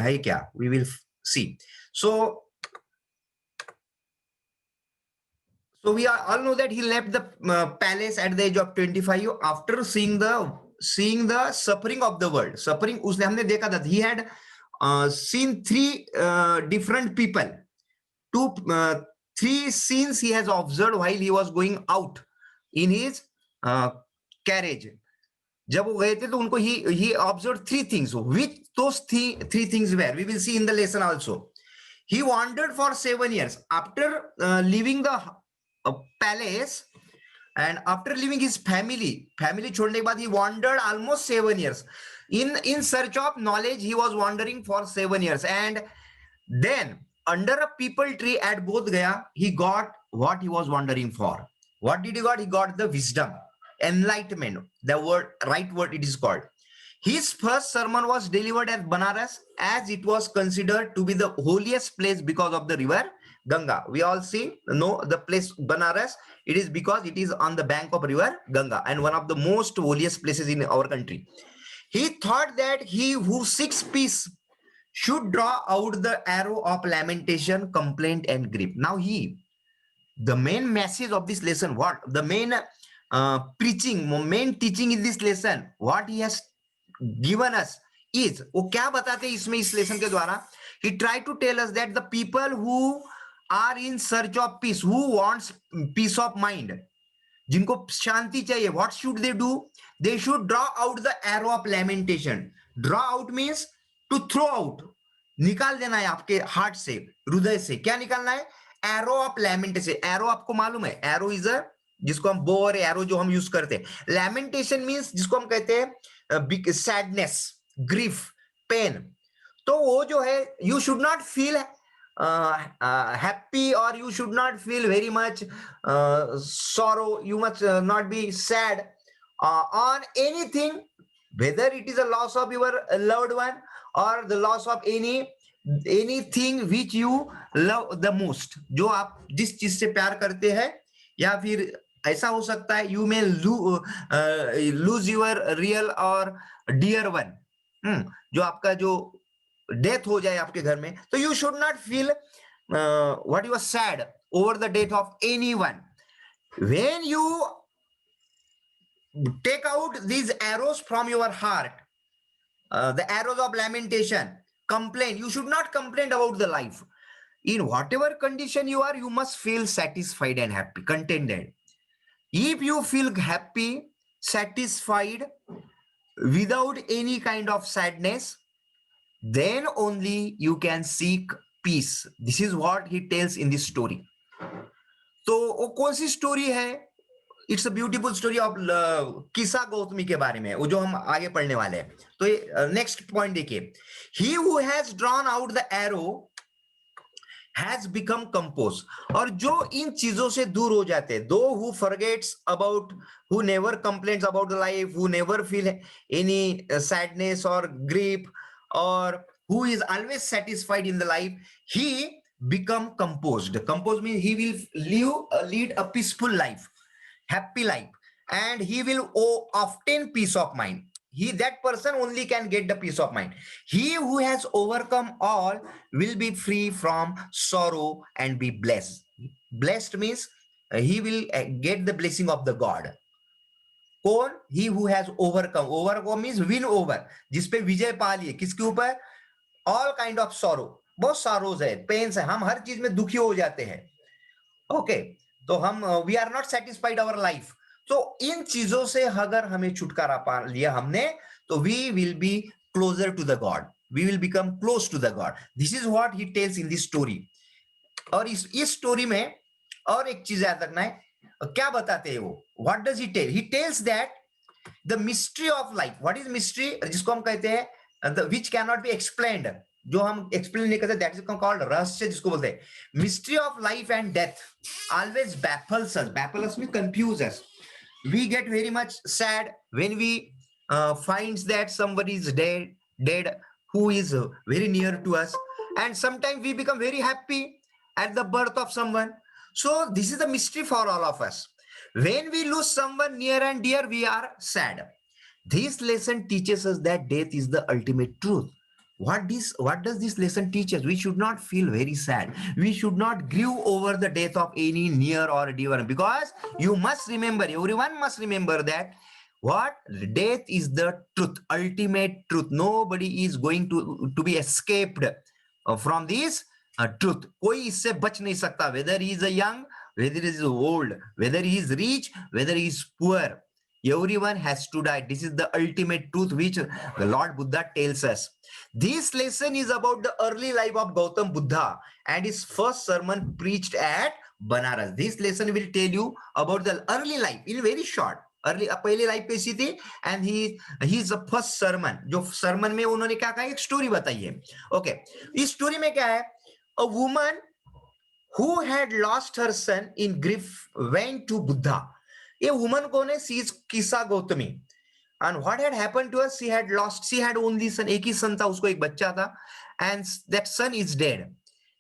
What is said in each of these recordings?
है क्या, we will see. So we all know that he left the palace at the age of 25 after seeing the suffering of the world. Suffering उसने हमने देखा था. He had seen three different people. Three scenes he has observed while he was going out in his carriage. जब वो गए थे तो उनको he observed three things. Which those three things were, we will see in the lesson also. He wandered for 7 years after leaving the palace, and after leaving his family छोड़ने के बाद he wandered almost 7 years in search of knowledge. He was wandering for 7 years, and then under a people tree at Bodh Gaya he got what he was wandering for. What did he got? He got the wisdom, enlightenment, the right word it is called. His first sermon was delivered at Banaras, as it was considered to be the holiest place because of the river Ganga. We all know the place Banaras. It is because it is on the bank of river Ganga and one of the most holiest places in our country. He thought that he who seeks peace should draw out the arrow of lamentation, complaint, and grief. Now the main message of this lesson, what the main main teaching in this lesson, what he has given us is, वो क्या बताते हैं इसमें इस lesson के द्वारा? He tried to tell us that the people who are in search of peace, who wants peace of mind, जिनको शांति चाहिए, what should they do? They should draw out the arrow of lamentation. Draw out means to throw out, निकाल देना है आपके heart से, हृदय से. क्या निकालना है? Arrow of लैमेंटेशन. एरो आपको मालूम है, एरो इज अ, जिसको हम बो और एरो जो हम यूज करते हैं. लैमेंटेशन मींस जिसको हम कहते हैं सैडनेस, ग्रीफ, पेन. तो वो जो है, you should not feel happy, or you should not feel very much sorrow. You must not be sad on anything, whether it is a loss of your loved one or the loss of anything which you love the most. जो आप जिस चीज से प्यार करते हैं, या फिर ऐसा हो सकता है you may lose your real or dear one, जो आपका जो डेथ हो जाए आपके घर में. तो you should not feel what you are sad over the death of anyone. When you take out these arrows from your heart, the arrows of lamentation, complain, you should not complain about the life. In whatever condition you are, you must feel satisfied and happy, contented. If you feel happy, satisfied, without any kind of sadness, then only you can seek peace. This is what he tells in this story. तो वो कौन सी story है? It's a beautiful story of किसा गौतमी के बारे में, वो जो हम आगे पढ़ने वाले हैं. तो नेक्स्ट पॉइंट देखिए. He who has drawn out the arrow has become compose. और जो इन चीजों से दूर हो जाते हैं, दो who forgets about, who never complains about the life, who never feel any sadness और grief, or who is always satisfied in the life, he become composed. Composed means he will lead a peaceful life, happy life, and he will obtain peace of mind. That person only can get the peace of mind. He who has overcome all will be free from sorrow and be blessed. Blessed means he will get the blessing of the God. कौन? He who has overcome. Overcome means win over, जिसपे विजय पा लिए. किसके ऊपर? All kind of sorrow. बहुत sorrows है, pens है, हम हर चीज में दुखी हो जाते हैं. ओके, तो हम we are not satisfied our life. तो इन चीजों से अगर हमें छुटकारा पा लिया हमने, तो we will be closer to the God, we will become close to the God. This is what he tells in this story. और इस स्टोरी में और एक चीज याद रखना है. क्या बताते हैं वो? What does he tell? He tells that the mystery of life. What is mystery? जिसको हम कहते हैं which can not be explained, जो हम एक्सप्लेन नहीं करते, दैट इज कॉल्ड रहस्य, जिसको बोलते हैं. Mystery of life and death always baffles us. Baffle us means confuse us. We get very much sad when we finds that somebody is dead who is very near to us, and sometimes we become very happy at the birth of someone. So this is the mystery for all of us. When we lose someone near and dear, we are sad. This lesson teaches us that death is the ultimate truth. what does this lesson teach us? We should not feel very sad. We should not grieve over the death of any near or dear one, because you must remember, everyone must remember that what death is the truth, ultimate truth. Nobody is going to be escaped from this truth. कोई इससे बच नहीं सकता, whether he is a young, whether he is old, whether he is rich, whether he is poor. Everyone has to die. This is the ultimate truth which the Lord Buddha tells us. This lesson is about the early life of Gautam Buddha and his first sermon preached at Banaras. This lesson will tell you about the early life in very short. Early पहली life कैसी थी, and he is the first sermon. जो सरमन में उन्होंने क्या कहा, एक story बताई है. ओके, इस स्टोरी में क्या है, a woman who had lost her son in grief went to Buddha. ये वुमन कौन है, she is Kisa Gotami. And what had happened to her, she had only son, एक ही सन था, उसको एक बच्चा था, and that son is dead.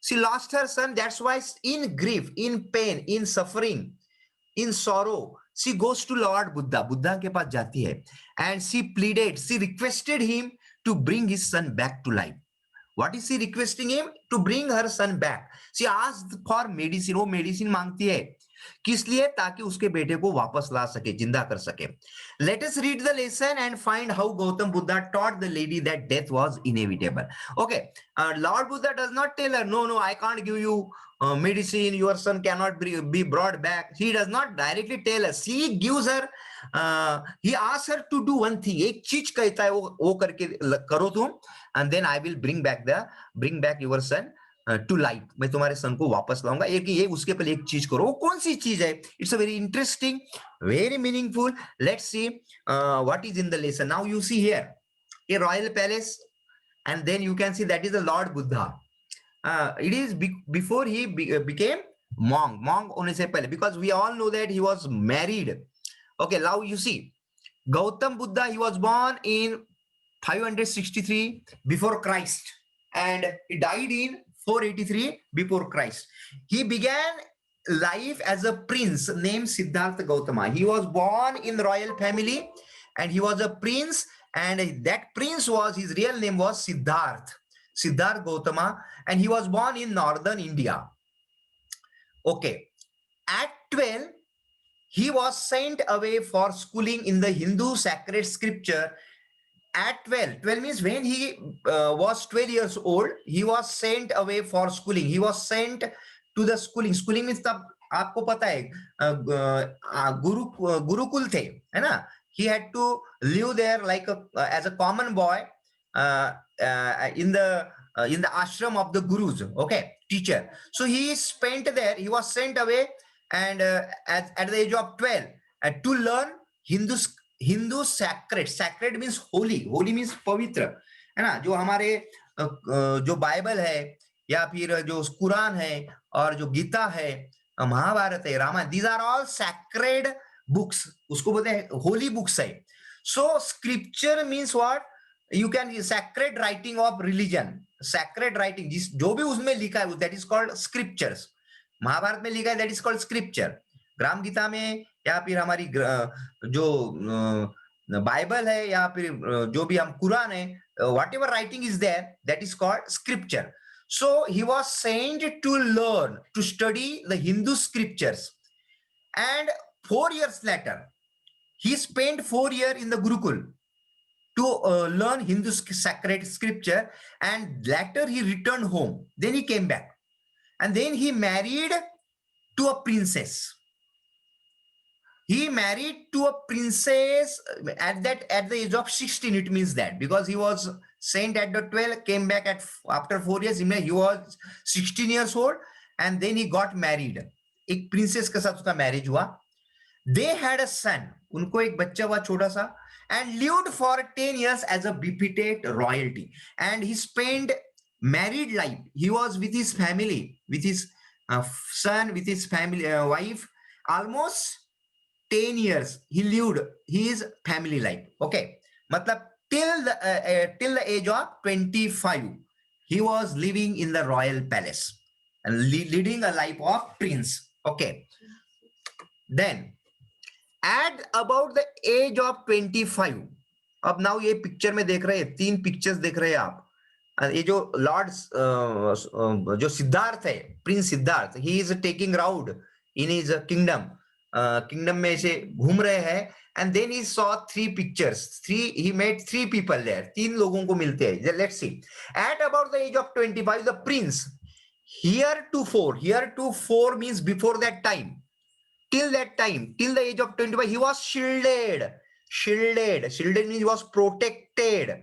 She lost her son, that's why in grief, in pain, in suffering, in sorrow, she goes to Lord Buddha. Buddha के पास जाती है, and she pleaded, she requested him to bring his son back to life. What is she requesting him? To bring her son back. She asked for medicine. वो medicine मांगती है, किस लिए, ताकि उसके बेटे को वापस ला सके, जिंदा कर सके. Let us read the lesson and find how Gautam Buddha taught the lady that death was inevitable. Okay, Lord Buddha does not tell her, no, I can't give you medicine, your son cannot be brought back. He does not directly tell us. He gives her, he asks her to do one thing. एक चीज कहता है, वो करके करो तुम, and then I will bring back your son to life. मैं तुम्हारे सन को वापस लाऊंगा. एक ये उसके पहले एक चीज करो. वो कौन सी चीज है? It's a very interesting, very meaningful. Let's see what is in the lesson. Now you see here a royal palace, and then you can see that is the Lord Buddha. It is before he became monk होने से पहले, because we all know that he was married. Okay, now you see Gautam Buddha, he was born in 563 before Christ, and he died in 483 before Christ. He began life as a prince named Siddhartha Gautama. He was born in royal family, and he was a prince, and that prince was, his real name was Siddhartha Gautama, and he was born in northern India. Okay, at 12, he was sent away for schooling in the Hindu sacred scripture. At 12 means when he was 12 years old, he was sent away for schooling. He was sent to the schooling. Schooling means तब आपको पता है गुरुकुल थे, है ना? He had to live there like as a common boy in the ashram of the gurus, okay, teacher. So he spent there. He was sent away, and at the age of 12 to learn Hindu sacred means holy means पवित्र, है ना? जो हमारे जो Bible है, या फिर जो कुरान है, और जो गीता है, महाभारत है, Ramayan, these are all sacred books. उसको बोलते हैं होली बुक्स है. So scripture means what? You can sacred writing of religion, sacred writing, जिस जो भी उसमें लिखा है, that is called scriptures. Mahabharat में लिखा है, that is called scripture. ग्राम गीता में, या फिर हमारी जो बाइबल है, या फिर जो भी हम कुरान है, whatever writing is there, that is called scripture. So he was sent to learn, to study the Hindu scriptures, and 4 years later he spent 4 years in the Gurukul to learn Hindu sacred scripture, and later he returned home. Then he came back, and then he married to a princess. He married to a princess at the age of 16. It means that because he was sent at the 12, came back after 4 years. He was 16 years old, and then he got married. एक princess के साथ उसका marriage हुआ. They had a son. उनको एक बच्चा हुआ छोटा सा, and lived for 10 years as a befitted royalty. And he spent married life. He was with his family, with his son, with his family wife, almost 10 years he lived his family life. Okay, मतलब till the age of 25 he was living in the royal palace and leading a life of prince. Okay, then at about the age of 25, अब now ये picture में देख रहे हैं, 3 pictures देख रहे हैं आप. ये जो लॉर्ड जो सिद्धार्थ है, prince Siddhartha, he is taking round in his kingdom, kingdom में ऐसे घूम रहे हैं, and then he saw three pictures, he met three people there, तीन लोगों को मिलते हैं. Let's see. At about the age of 25 the prince, here to four means before that time, till that time, till the age of 25, he was shielded means he was protected.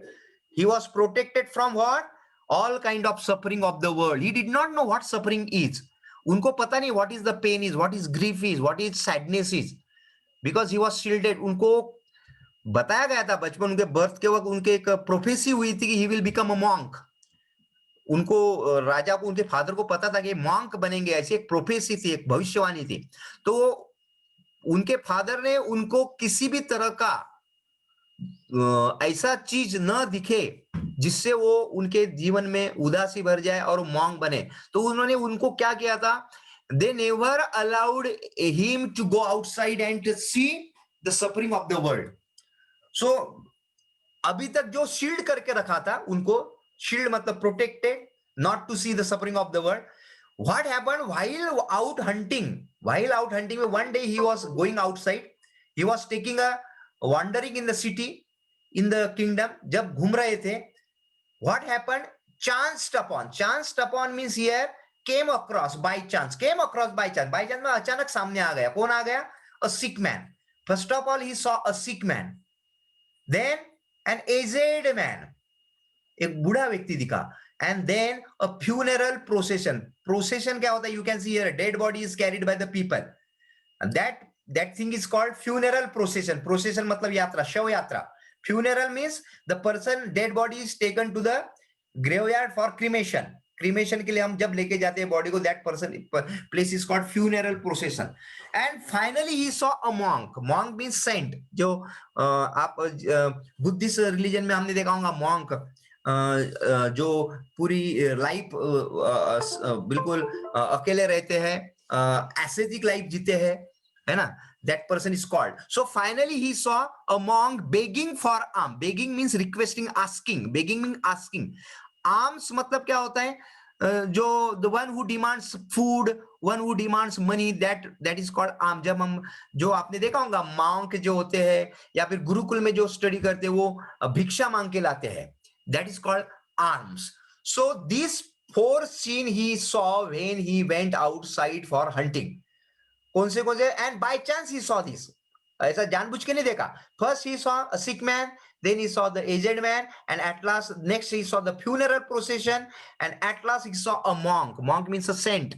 He was protected from what? All kind of suffering of the world. He did not know what suffering is. उनको पता नहीं what is the pain is, what is grief is, what is sadness is, because he was shielded. उनको बताया गया था बचपन, उनके birth के वक्त उनके एक प्रोफेसी हुई थी कि he will become a monk. उनको राजा को, उनके फादर को पता था कि मॉन्क बनेंगे, ऐसी एक प्रोफेसी थी, एक भविष्यवाणी थी. तो उनके फादर ने उनको किसी भी तरह का ऐसा चीज न दिखे जिससे वो उनके जीवन में उदासी भर जाए और मॉन्क बने. तो उन्होंने उनको क्या किया था? They never allowed him to go outside and see the suffering of the world. So अभी तक जो शील्ड करके रखा था उनको, शील्ड मतलब protected, not to see the suffering of the world. What happened while out hunting? While out hunting, one day he was going outside. He was taking a wandering in the city, in the kingdom. जब घूम रहे थे, what happened? Chanced upon means here came across by chance. Came across by chance. By chance में अचानक सामने आ गया. कौन आ गया? A sick man. First of all, he saw a sick man. Then an aged man. एक बूढ़ा व्यक्ति दिखा. And then a funeral procession. Procession क्या होता है? You can see here, dead body is carried by the people. And that thing is called funeral procession. Procession मतलब यात्रा, शव यात्रा. Funeral means the person, dead body is taken to the graveyard for cremation. Cremation के लिए हम जब लेके जाते हैं बॉडी को, that person place is called funeral procession. And finally he saw a monk. Monk means saint. जो आप बुद्धिस्ट रिलीजन में हमने देखा होगा monk, जो पूरी लाइफ बिल्कुल अकेले रहते हैं, एसेटिक लाइफ जीते हैं, है ना, that person is called. So finally he saw a monk begging for alms. Begging means requesting, asking. Begging means asking. Alms मतलब क्या होता है? जो the one who demands food, one who demands money, that is called alms. जब हम, जो आपने देखा होगा monk जो होते हैं या फिर गुरुकुल में जो स्टडी करते हैं, वो भिक्षा मांग के लाते हैं. That is called alms. So these four scenes he saw when he went outside for hunting. कौन से? And by chance he saw this. ऐसा जानबूझ के नहीं देखा. First he saw a sick man, then he saw the aged man, and at last next he saw the funeral procession, and at last he saw a monk. Monk means a saint.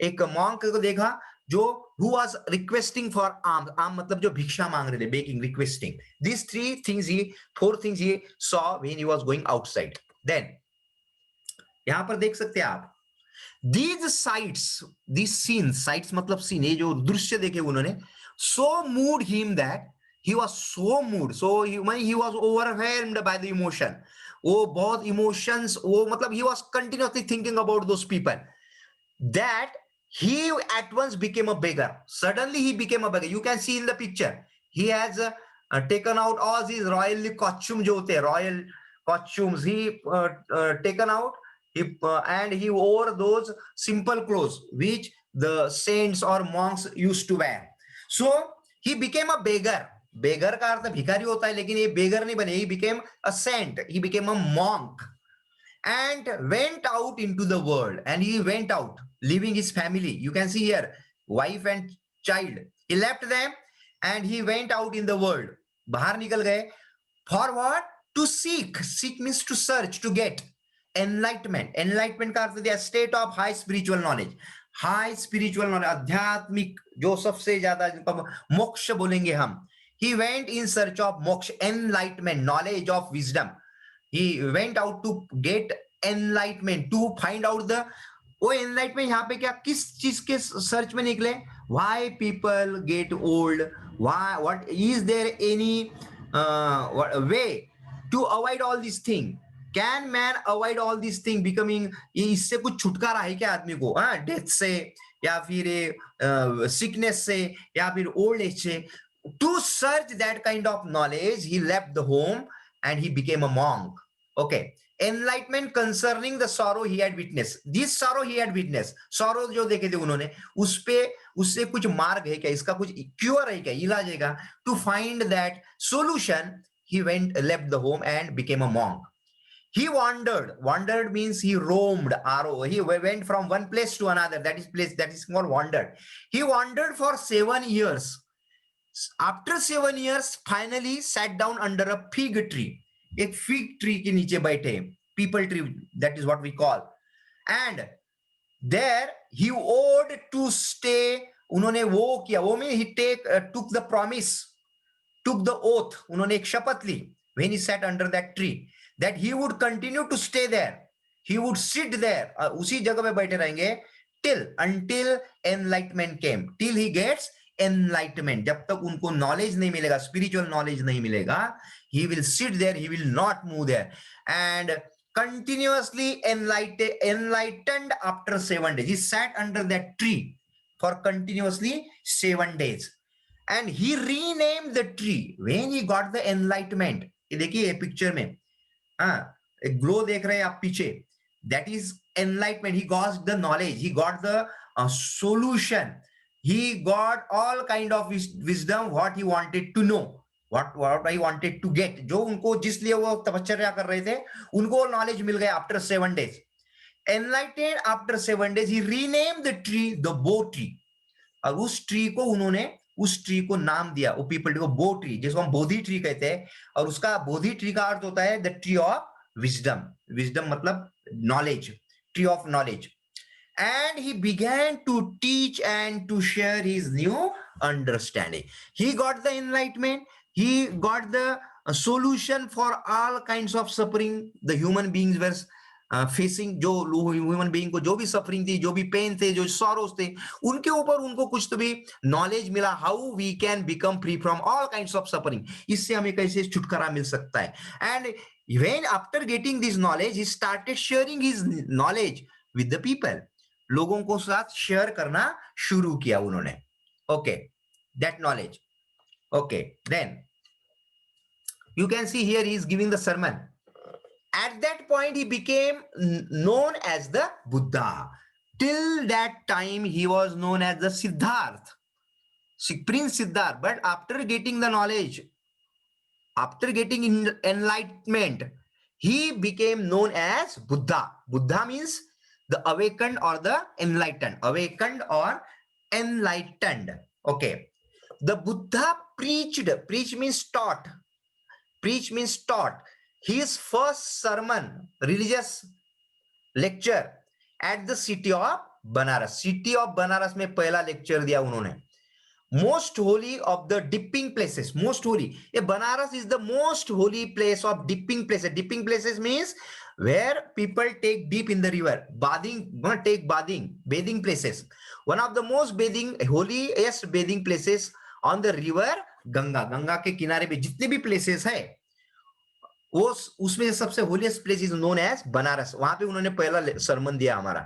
एक monk को देखा जो who was requesting for alms. alms मतलब जो भिक्षा मांग रहे थे, begging, requesting. These four things he saw when he was going outside. Then यहां पर देख सकते हैं आप, these sights, these scenes, sights मतलब scene, ये जो दृश्य देखे उन्होंने, so moved him that he was so moved, so he was overwhelmed by the emotion. वो बहुत emotions, वो मतलब he was continuously thinking about those people, that he at once became a beggar. Suddenly he became a beggar. You can see in the picture, he has taken out all these royal costumes जो होते हैं, royal costumes, he taken out, and he wore those simple clothes which the saints or monks used to wear. So he became a beggar. Beggar का अर्थ भिखारी होता है, लेकिन ये beggar नहीं बने. He became a saint. He became a monk and went out into the world. And he went out, leaving his family. You can see here, wife and child. He left them and he went out in the world. बाहर निकल गए. For what? To seek. Seek means to search, to get. Enlightenment. Enlightenment का अर्थ दिया state of high spiritual knowledge. High spiritual knowledge, आध्यात्मिक, जो सबसे ज्यादा मोक्ष बोलेंगे हम. He went in search of moksha, enlightenment, knowledge of wisdom. He went out to get enlightenment, to find out the, वो enlightenment यहाँ पे क्या, किस चीज के सर्च में निकले? Why people get old? Why? What is there any way to avoid all these things? Can man avoid all these things? Becoming, इससे कुछ छुटकारा है क्या आदमी को? हाँ, डेथ से या फिर सिकनेस से या फिर ओल्ड एज से. To search that kind of knowledge, he left the home and he became a monk. Okay, enlightenment concerning the sorrow he had witness, this sorrow he had witness, sorrow जो देखे थे उन्होंने, उस पे उससे कुछ मार्ग है क्या, इसका कुछ क्योर है क्या, इलाज है क्या, to find that solution he went left the home and became a monk. He wandered means he roamed, he went from one place to another, that is called wandered. He wandered for 7 years. After 7 years finally sat down under a fig tree, एक fig tree के नीचे बैठे, people tree, that is what we call, and there he owed to stay. उन्होंने वो किया, वो में he took the promise, took the oath, उन्होंने एक शपथ ली when he sat under that tree that he would continue to stay there, he would sit there, उसी जगह पे बैठे रहेंगे until enlightenment came, till he gets enlightenment, जब तक उनको नॉलेज नहीं मिलेगा, स्पिरिचुअल नॉलेज नहीं मिलेगा, he will sit there, he will not move there, and continuously enlightened after 7 days. He sat under that tree for continuously 7 days, and he renamed the tree when he got the enlightenment. ये देखिए picture में, एक glow देख रहे हैं आप पीछे, that is enlightenment. He got the knowledge, he got the solution, he got all kind of wisdom, what he wanted to know, what he wanted to get, जो उनको जिस लिए वो तपश्चर्या कर रहे थे उनको नॉलेज मिल गया after 7 days. Enlightened after 7 days, he renamed the tree the Bo tree. और उस ट्री को उन्होंने, उस ट्री को नाम दिया, वो पीपल ट्री को बो ट्री, जिसको हम बोधि ट्री कहते हैं, और उसका बोधि ट्री का अर्थ होता है the tree of wisdom, wisdom मतलब knowledge, tree of knowledge. And he began to teach and to share his new understanding. He got the enlightenment, he got the solution for all kinds of suffering the human beings were facing, जो human being को जो भी suffering थी, जो भी pen थे, जो sorrows थे, उनके ऊपर उनको कुछ तो भी नॉलेज मिला, how we can become free from all kinds of suffering, इससे हमें कैसे छुटकारा मिल सकता है. And when after getting this knowledge he started sharing his knowledge with the people, लोगों को साथ शेयर करना शुरू किया उन्होंने. Okay, that knowledge. Okay, then you can see here he is giving the sermon. At that point, he became known as the Buddha. Till that time, he was known as the Siddharth, Prince Siddharth. But after getting the knowledge, after getting enlightenment, he became known as Buddha. Buddha means the awakened or the enlightened. Awakened or enlightened. Okay. The Buddha preached. Preach means taught. Preach means taught. His first sermon, religious lecture at the city of Banaras. City of Banaras में पहला lecture दिया उन्होंने. Most holy of the dipping places. Most holy. ये Banaras is the most holy place of dipping places. Dipping places means where people take dip in the river. Bathing, take bathing places. One of the most holiest bathing places on the river Ganga. Ganga के किनारे पे जितने भी places है, वो उसमें सबसे holiest place is known as Banaras. वहां पे उन्होंने पहला सरमन दिया हमारा.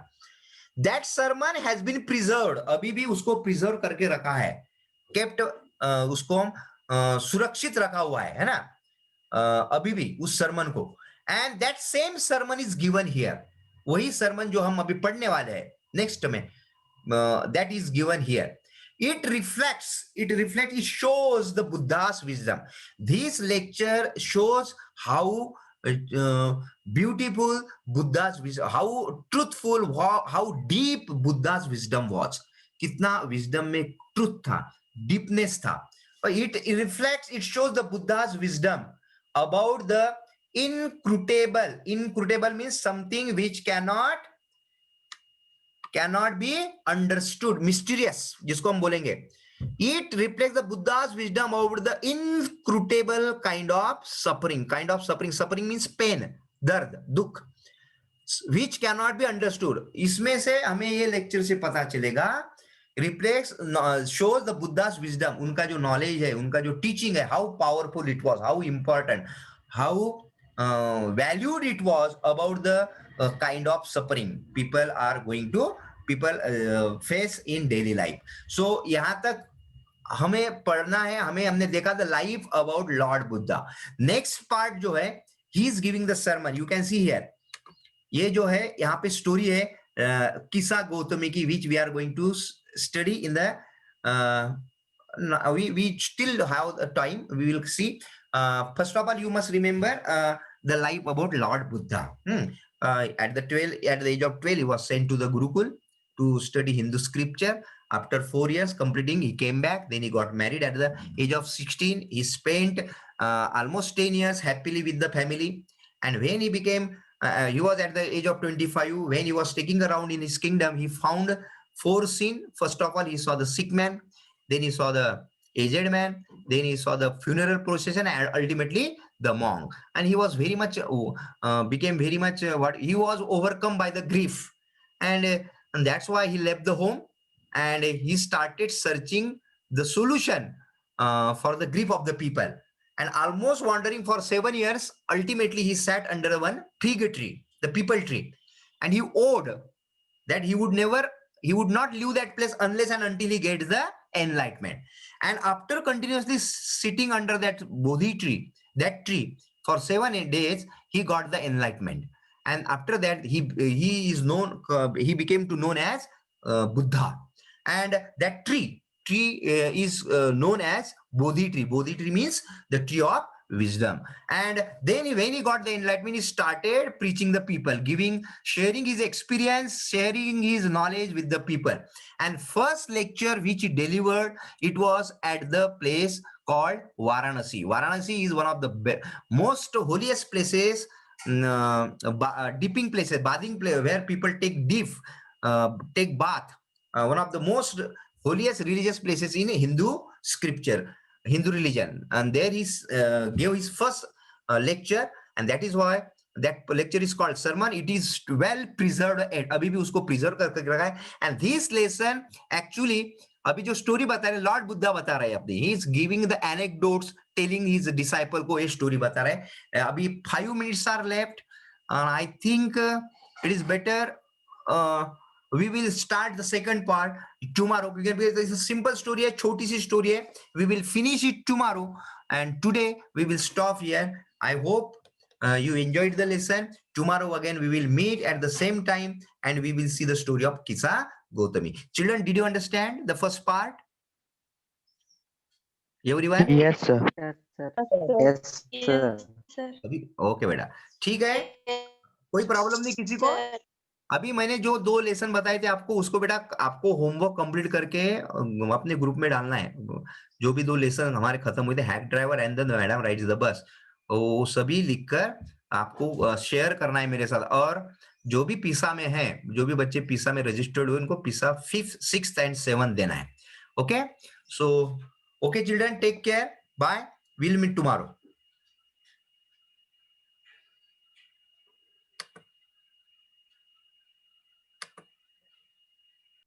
That sermon has been preserved, अभी भी उसको प्रिजर्व करके रखा है, केप्ट, उसको सुरक्षित रखा हुआ है ना, अभी भी उस सरमन को. And that same sermon is given here. वही सरमन जो हम अभी पढ़ने वाले हैं नेक्स्ट में, that is given here. It reflects, it shows the Buddha's wisdom. This lecture shows how beautiful Buddha's wisdom, how truthful, how deep Buddha's wisdom was. कितना wisdom में truth था, deepness था. It reflects, it shows the Buddha's wisdom about the inscrutable. Inscrutable means something which cannot be understood, mysterious, जिसको हम बोलेंगे. It reflects the Buddha's wisdom about the inscrutable kind of suffering. Suffering means pain, दर्द, दुख, which cannot be understood. इसमें से हमें ये lecture से पता चलेगा. Reflects, shows the Buddha's wisdom, उनका जो नॉलेज है, उनका जो टीचिंग है, how powerful it was, how important, how valued it was about the kind of suffering people face in daily life. So यहाँ तक हमें पढ़ना है. हमने देखा the life about Lord Buddha. Next part जो है he is giving the sermon. You can see here. ये जो है यहाँ पे स्टोरी है किसा गौतमी की, which we are going to study in the we still have a time. We will see. First of all, you must remember the life about Lord Buddha. At the age of 12, he was sent to the Gurukul to study Hindu scripture. After 4 years completing, he came back. Then he got married at the age of 16. He spent almost 10 years happily with the family. And when he became, he was at the age of 25. When he was taking around in his kingdom, he found 4 scenes. First of all, he saw the sick man. Then he saw the aged man. Then he saw the funeral procession, and ultimately the monk. And he was very much, became very much what he was overcome by the grief. And that's why he left the home and he started searching the solution for the grief of the people. And almost wandering for 7 years, ultimately he sat under one fig tree, the people tree. And he vowed that he would not leave that place unless and until he gets the enlightenment. And after continuously sitting under that Bodhi tree, that tree, for 7 days, he got the enlightenment. And after that, he became to known as Buddha. And that tree is known as Bodhi tree. Bodhi tree means the tree of wisdom. And then when he got the enlightenment, he started preaching the people, sharing his experience, sharing his knowledge with the people. And first lecture which he delivered, it was at the place called Varanasi. Varanasi is one of the most holiest places, dipping places, bathing place, where people take bath. One of the most holiest religious places in Hindu scripture, Hindu religion. And there he gave his first lecture, and that is why that lecture is called sermon. It is well preserved. अभी भी उसको preserve करके रखा है. And this lesson actually, अभी जो story बता रहे लॉर्ड बुद्धा बता रहे हैं अपनी, he is giving the anecdotes, telling his disciple को ये story बता रहे हैं. अभी 5 minutes are left. I think it is better we will start the second part tomorrow, because this is a simple story है, छोटी सी story है. We will finish it tomorrow, and today we will stop here. I hope you enjoyed the lesson. Tomorrow again we will meet at the same time and we will see the story of Kisa Gautami. Children, did you understand the first part? Everyone? Yes, sir. Yes, sir. Okay बेटा, ठीक है, कोई problem नहीं किसी को. अभी मैंने जो 2 लेसन बताए थे आपको, उसको बेटा आपको होमवर्क कंप्लीट करके अपने ग्रुप में डालना है. जो भी 2 लेसन हमारे खत्म हुए थे, hack driver and then madam rides the bus, वो सभी लिखकर आपको शेयर करना है मेरे साथ. और जो भी पीसा में है, जो भी बच्चे पीसा में रजिस्टर्ड हुए, उनको पीसा 5th, 6th एंड 7th देना है. Okay, so okay children, take care, bye, will meet tomorrow.